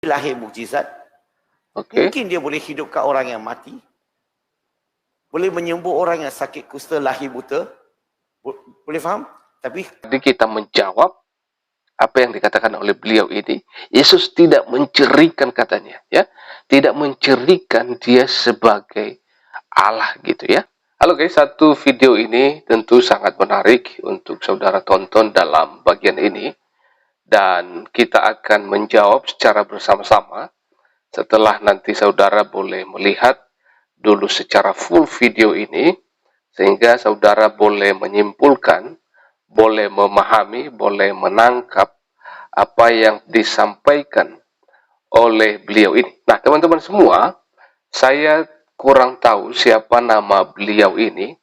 lahir mukjizat. Okey. Mungkin dia boleh hidupkan orang yang mati. Boleh menyembuh orang yang sakit kusta, lahir buta. Boleh faham? Tapi Jadi kita menjawab apa yang dikatakan oleh beliau ini. Yesus tidak mencirikan katanya, ya. Tidak mencirikan dia sebagai Allah gitu ya. Halo guys, satu video ini tentu sangat menarik untuk saudara tonton dalam bagian ini. Dan kita akan menjawab secara bersama-sama. Setelah nanti saudara boleh melihat dulu secara full video ini, sehingga saudara boleh menyimpulkan, boleh memahami, boleh menangkap apa yang disampaikan oleh beliau ini. Nah, teman-teman semua, saya kurang tahu siapa nama beliau ini,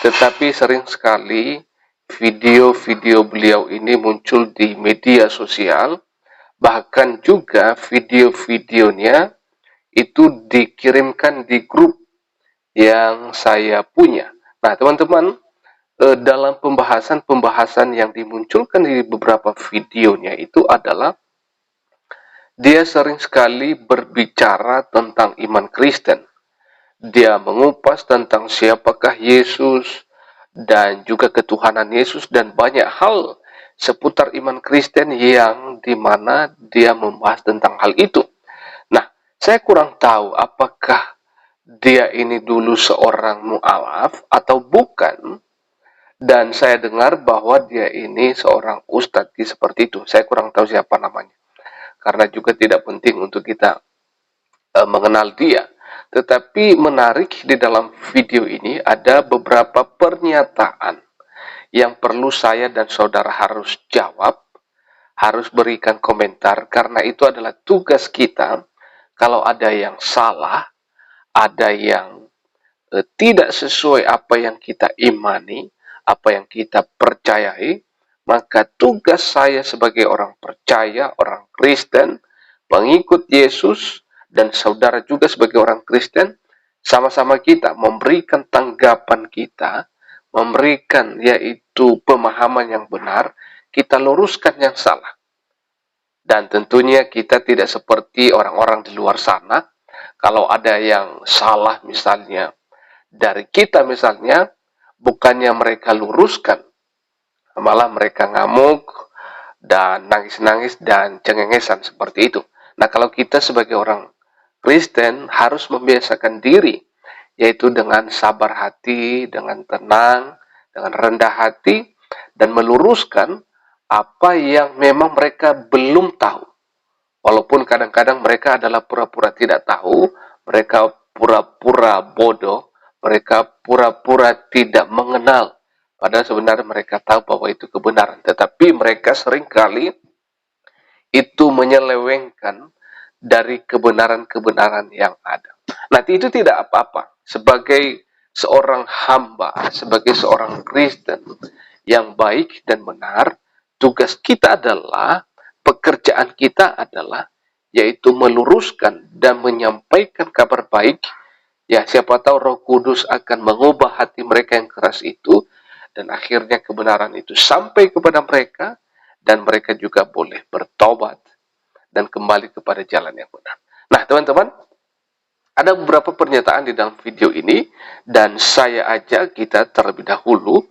tetapi sering sekali video-video beliau ini muncul di media sosial. Bahkan juga video-videonya itu dikirimkan di grup yang saya punya. Nah, teman-teman, dalam pembahasan yang dimunculkan di beberapa videonya itu adalah dia sering sekali berbicara tentang iman Kristen. Dia mengupas tentang siapakah Yesus dan juga ketuhanan Yesus dan banyak hal seputar iman Kristen yang dimana dia membahas tentang hal itu. Nah, saya kurang tahu apakah dia ini dulu seorang mu'alaf atau bukan. Dan saya dengar bahwa dia ini seorang ustadz seperti itu. Saya kurang tahu siapa namanya. Karena juga tidak penting untuk kita mengenal dia. Tetapi menarik di dalam video ini ada beberapa pernyataan yang perlu saya dan saudara harus jawab, harus berikan komentar, karena itu adalah tugas kita. Kalau ada yang salah, ada yang tidak sesuai apa yang kita imani, apa yang kita percayai, maka tugas saya sebagai orang percaya, orang Kristen, pengikut Yesus, dan saudara juga sebagai orang Kristen, sama-sama kita memberikan tanggapan kita, memberikan yaitu pemahaman yang benar, kita luruskan yang salah. Dan tentunya kita tidak seperti orang-orang di luar sana. Kalau ada yang salah misalnya dari kita misalnya, bukannya mereka luruskan, malah mereka ngamuk dan nangis-nangis dan cengengesan seperti itu. Nah, kalau kita sebagai orang Kristen harus membiasakan diri, yaitu dengan sabar hati, dengan tenang, dengan rendah hati, dan meluruskan apa yang memang mereka belum tahu. Walaupun kadang-kadang mereka adalah pura-pura tidak tahu, mereka pura-pura bodoh, mereka pura-pura tidak mengenal. Padahal sebenarnya mereka tahu bahwa itu kebenaran. Tetapi mereka seringkali itu menyelewengkan dari kebenaran-kebenaran yang ada. Nah, itu tidak apa-apa. Sebagai seorang hamba, sebagai seorang Kristen yang baik dan benar, tugas kita adalah, pekerjaan kita adalah, yaitu meluruskan dan menyampaikan kabar baik. Ya, siapa tahu Roh Kudus akan mengubah hati mereka yang keras itu, dan akhirnya kebenaran itu sampai kepada mereka, dan mereka juga boleh bertobat dan kembali kepada jalan yang benar. Nah, teman-teman, ada beberapa pernyataan di dalam video ini, dan saya ajak kita terlebih dahulu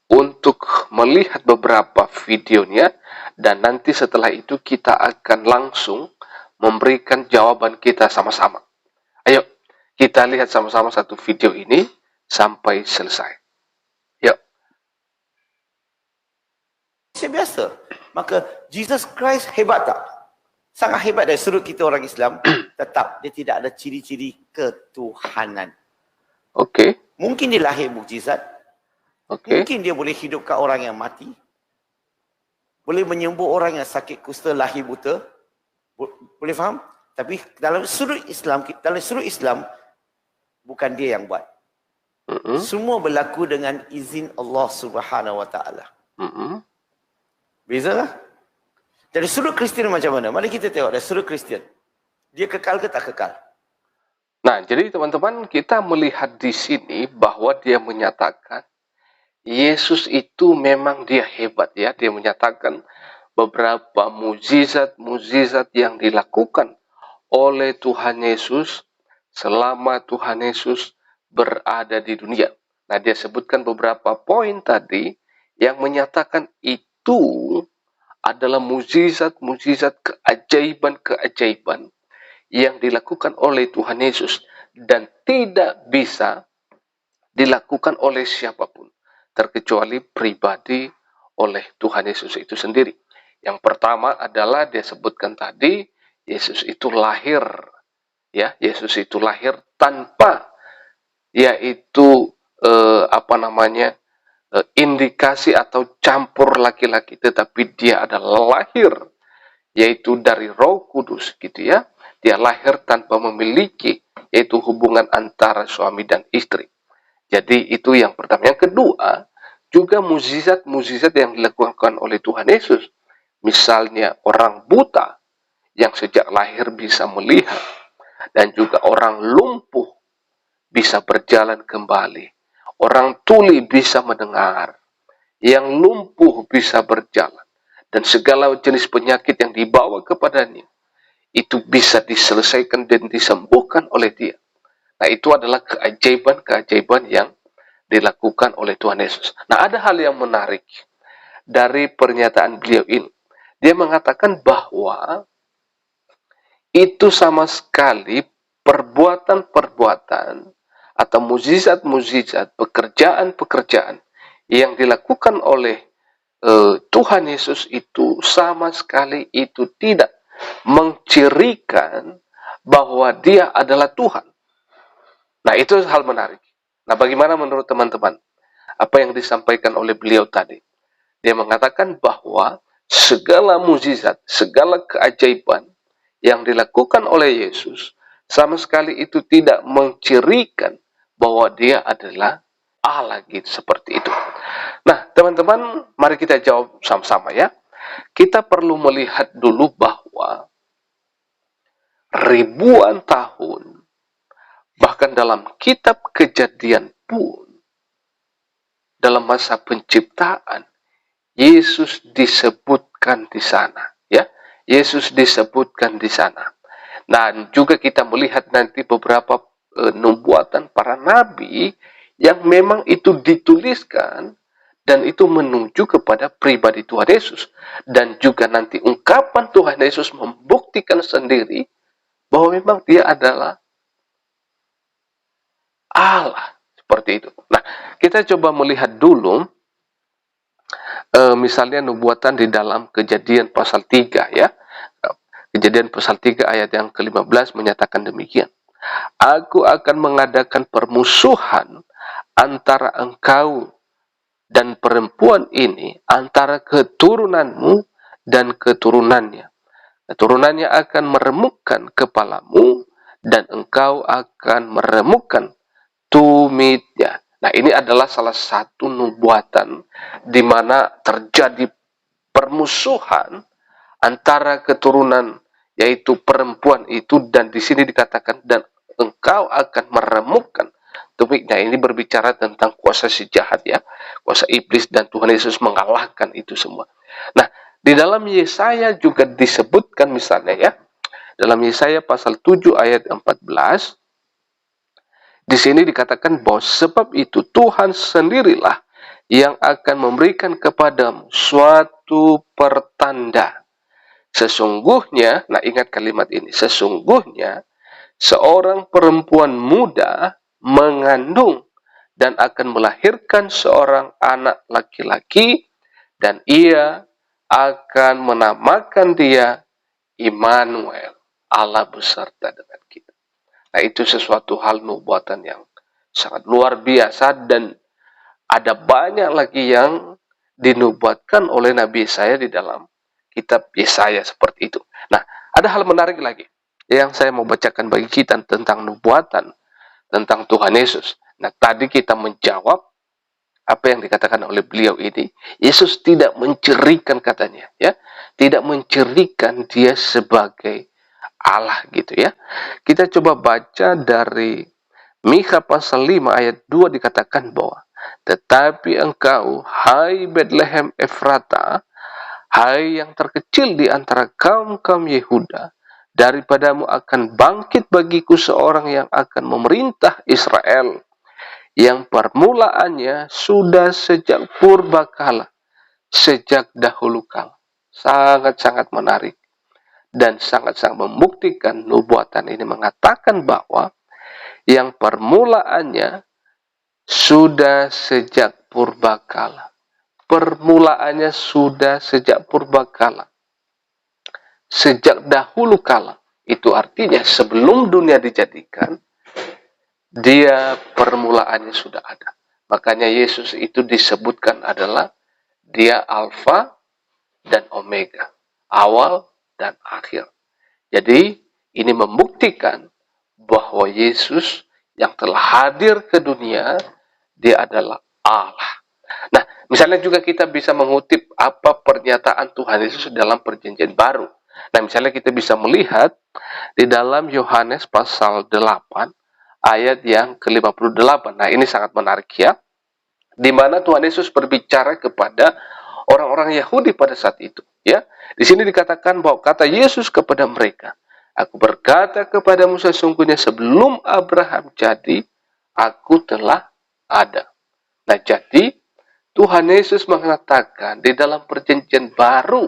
untuk melihat beberapa videonya, dan nanti setelah itu kita akan langsung memberikan jawaban kita sama-sama. Ayo, kita lihat sama-sama satu video ini sampai selesai. Yuk. biasa. Maka Jesus Christ hebat tak? Sangat hebat dari sudut kita orang Islam. Tetap dia tidak ada ciri-ciri ketuhanan. Okey. Mungkin dia lahir mukjizat. Okey. Mungkin dia boleh hidupkan orang yang mati. Boleh menyembuh orang yang sakit kusta, lahir buta. Boleh faham? Tapi dalam sudut Islam, bukan dia yang buat. Semua berlaku dengan izin Allah Subhanahu Wa Taala. Beza lah. Dari sudut Kristian macam mana? Mari kita tengok dari sudut Kristian. Dia kekal ke tak kekal? Nah, jadi teman-teman, kita melihat di sini bahwa dia menyatakan Yesus itu memang dia hebat ya. Dia menyatakan beberapa mukjizat yang dilakukan oleh Tuhan Yesus selama Tuhan Yesus berada di dunia. Nah, dia sebutkan beberapa poin tadi yang menyatakan itu adalah mukjizat-mukjizat, keajaiban-keajaiban yang dilakukan oleh Tuhan Yesus dan tidak bisa dilakukan oleh siapapun terkecuali pribadi oleh Tuhan Yesus itu sendiri. Yang pertama adalah dia sebutkan tadi, Yesus itu lahir, ya, Yesus itu lahir tanpa yaitu indikasi atau campur laki-laki, tetapi dia adalah lahir yaitu dari Roh Kudus, gitu ya. Dia lahir tanpa memiliki yaitu hubungan antara suami dan istri. Jadi itu yang pertama. Yang kedua, juga mukjizat-mukjizat yang dilakukan oleh Tuhan Yesus. Misalnya orang buta yang sejak lahir bisa melihat, dan juga orang lumpuh bisa berjalan kembali. Orang tuli bisa mendengar, yang lumpuh bisa berjalan, dan segala jenis penyakit yang dibawa kepadanya itu bisa diselesaikan dan disembuhkan oleh dia. Nah, itu adalah keajaiban-keajaiban yang dilakukan oleh Tuhan Yesus. Nah, ada hal yang menarik dari pernyataan beliau ini. Dia mengatakan bahwa itu sama sekali perbuatan-perbuatan atau mukjizat-mukjizat, pekerjaan-pekerjaan yang dilakukan oleh Tuhan Yesus itu sama sekali itu tidak mencirikan bahwa dia adalah Tuhan. Nah, itu hal menarik. Nah, bagaimana menurut teman-teman apa yang disampaikan oleh beliau tadi? Dia mengatakan bahwa segala mukjizat, segala keajaiban yang dilakukan oleh Yesus sama sekali itu tidak mencirikan bahwa dia adalah Allah, gitu, seperti itu. Nah, teman-teman, mari kita jawab sama-sama ya. Kita perlu melihat dulu bahwa ribuan tahun, bahkan dalam kitab Kejadian pun, dalam masa penciptaan, Yesus disebutkan di sana, ya. Yesus disebutkan di sana. Dan juga kita melihat nanti beberapa nubuatan para nabi yang memang itu dituliskan dan itu menuju kepada pribadi Tuhan Yesus. Dan juga nanti ungkapan Tuhan Yesus membuktikan sendiri bahwa memang dia adalah Allah. Seperti itu. Nah, kita coba melihat dulu misalnya nubuatan di dalam Kejadian pasal 3 ya. Kejadian pasal 3 ayat yang ke-15 menyatakan demikian. Aku akan mengadakan permusuhan antara engkau dan perempuan ini, antara keturunanmu dan keturunannya. Keturunannya akan meremukkan kepalamu dan engkau akan meremukkan tumitnya. Nah, ini adalah salah satu nubuatan di mana terjadi permusuhan antara keturunan yaitu perempuan itu, dan di sini dikatakan dan engkau akan meremukkan tumitnya. Ini berbicara tentang kuasa si jahat ya, kuasa iblis, dan Tuhan Yesus mengalahkan itu semua. Nah, di dalam Yesaya juga disebutkan misalnya ya, dalam Yesaya pasal 7 ayat 14, di sini dikatakan bahwa sebab itu Tuhan sendirilah yang akan memberikan kepadamu suatu pertanda. Sesungguhnya, nah ingat kalimat ini, sesungguhnya seorang perempuan muda mengandung dan akan melahirkan seorang anak laki-laki, dan ia akan menamakan dia Immanuel, Allah beserta dengan kita. Nah, itu sesuatu hal nubuatan yang sangat luar biasa, dan ada banyak lagi yang dinubuatkan oleh Nabi Yesaya di dalam kitab Yesaya seperti itu. Nah, ada hal menarik lagi yang saya mau bacakan bagi kita tentang nubuatan tentang Tuhan Yesus. Nah, tadi kita menjawab apa yang dikatakan oleh beliau ini. Yesus tidak mencirikan katanya, ya. Tidak mencirikan dia sebagai Allah, gitu ya. Kita coba baca dari Mikha pasal 5 ayat 2, dikatakan bahwa tetapi engkau, hai Bethlehem Efrata, hai yang terkecil di antara kaum-kaum Yehuda, Daripadamu akan bangkit bagiku seorang yang akan memerintah Israel, yang permulaannya sudah sejak purbakala, sejak dahulu kala. Sangat-sangat menarik dan sangat-sangat membuktikan nubuatan ini mengatakan bahwa yang permulaannya sudah sejak purbakala. Permulaannya sudah sejak purbakala, sejak dahulu kala. Itu artinya sebelum dunia dijadikan, dia permulaannya sudah ada. Makanya Yesus itu disebutkan adalah dia Alfa dan Omega, awal dan akhir. Jadi ini membuktikan bahwa Yesus yang telah hadir ke dunia, dia adalah Allah. Nah, misalnya juga kita bisa mengutip apa pernyataan Tuhan Yesus dalam perjanjian baru. Nah, misalnya kita bisa melihat di dalam Yohanes pasal 8 ayat yang ke-58. Nah, ini sangat menarik ya. Di mana Tuhan Yesus berbicara kepada orang-orang Yahudi pada saat itu, ya. Di sini dikatakan bahwa kata Yesus kepada mereka, "Aku berkata kepadamu sesungguhnya sebelum Abraham jadi, aku telah ada." Nah, jadi Tuhan Yesus mengatakan di dalam perjanjian baru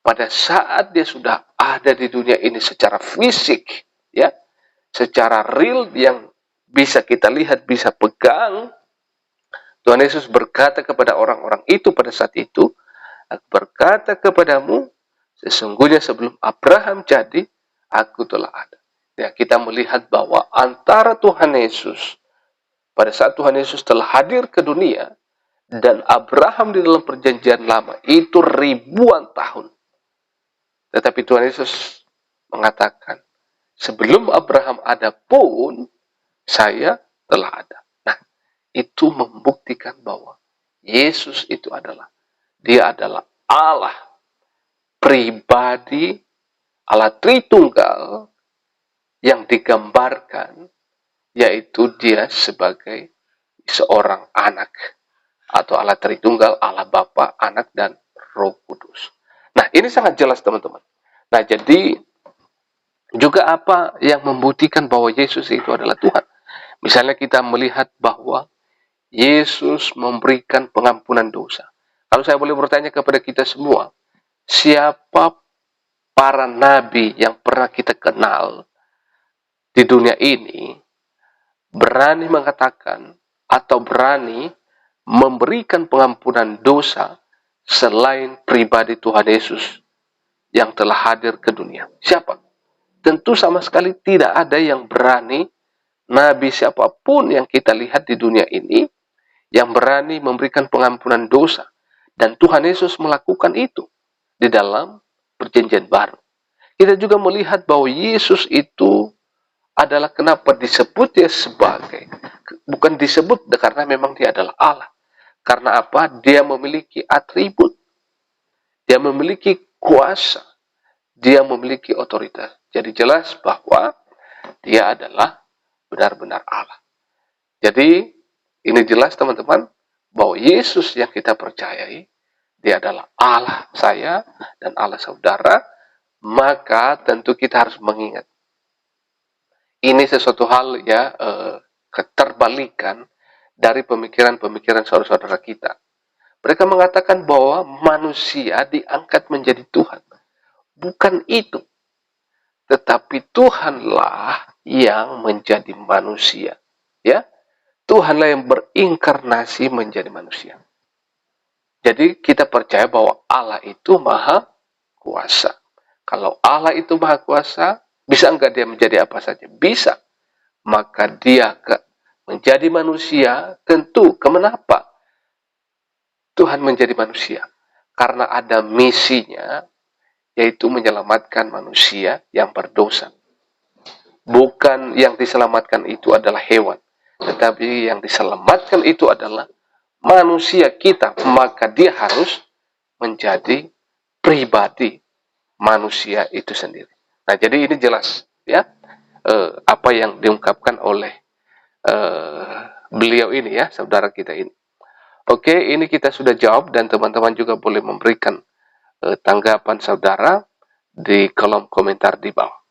pada saat dia sudah ada di dunia ini secara fisik, ya, secara real yang bisa kita lihat, bisa pegang. Tuhan Yesus berkata kepada orang-orang itu pada saat itu, "Aku berkata kepadamu, sesungguhnya sebelum Abraham jadi, aku telah ada." Ya, kita melihat bahwa antara Tuhan Yesus, pada saat Tuhan Yesus telah hadir ke dunia, dan Abraham di dalam perjanjian lama, itu ribuan tahun. Tetapi Tuhan Yesus mengatakan, sebelum Abraham ada pun, saya telah ada. Nah, itu membuktikan bahwa Yesus itu adalah, dia adalah Allah pribadi, Allah Tritunggal yang digambarkan, yaitu dia sebagai seorang anak, atau Allah Tritunggal, Allah Bapa, Anak, dan Roh Kudus. Nah, ini sangat jelas teman-teman. Nah, jadi juga apa yang membuktikan bahwa Yesus itu adalah Tuhan. Misalnya kita melihat bahwa Yesus memberikan pengampunan dosa. Kalau saya boleh bertanya kepada kita semua, siapa para nabi yang pernah kita kenal di dunia ini berani mengatakan atau berani memberikan pengampunan dosa selain pribadi Tuhan Yesus yang telah hadir ke dunia? Siapa? Tentu sama sekali tidak ada yang berani, nabi siapapun yang kita lihat di dunia ini, yang berani memberikan pengampunan dosa. Dan Tuhan Yesus melakukan itu di dalam perjanjian baru. Kita juga melihat bahwa Yesus itu adalah kenapa disebut dia sebagai, bukan disebut karena memang dia adalah Allah. Karena apa? Dia memiliki atribut, dia memiliki kuasa, dia memiliki otoritas. Jadi jelas bahwa dia adalah benar-benar Allah. Jadi ini jelas teman-teman, bahwa Yesus yang kita percayai, dia adalah Allah saya dan Allah saudara. Maka tentu kita harus mengingat, ini sesuatu hal ya, keterbalikan dari pemikiran-pemikiran saudara-saudara kita. Mereka mengatakan bahwa manusia diangkat menjadi Tuhan. Bukan itu. Tetapi Tuhanlah yang menjadi manusia. Ya, Tuhanlah yang berinkarnasi menjadi manusia. Jadi kita percaya bahwa Allah itu maha kuasa. Kalau Allah itu maha kuasa, bisa enggak dia menjadi apa saja? Bisa. Maka dia menjadi manusia, tentu kenapa Tuhan menjadi manusia? Karena ada misinya, yaitu menyelamatkan manusia yang berdosa. Bukan yang diselamatkan itu adalah hewan, tetapi yang diselamatkan itu adalah manusia kita. Maka dia harus menjadi pribadi manusia itu sendiri. Nah, jadi ini jelas ya, apa yang diungkapkan oleh beliau ini ya, saudara kita ini. Oke, ini kita sudah jawab dan teman-teman juga boleh memberikan tanggapan saudara di kolom komentar di bawah.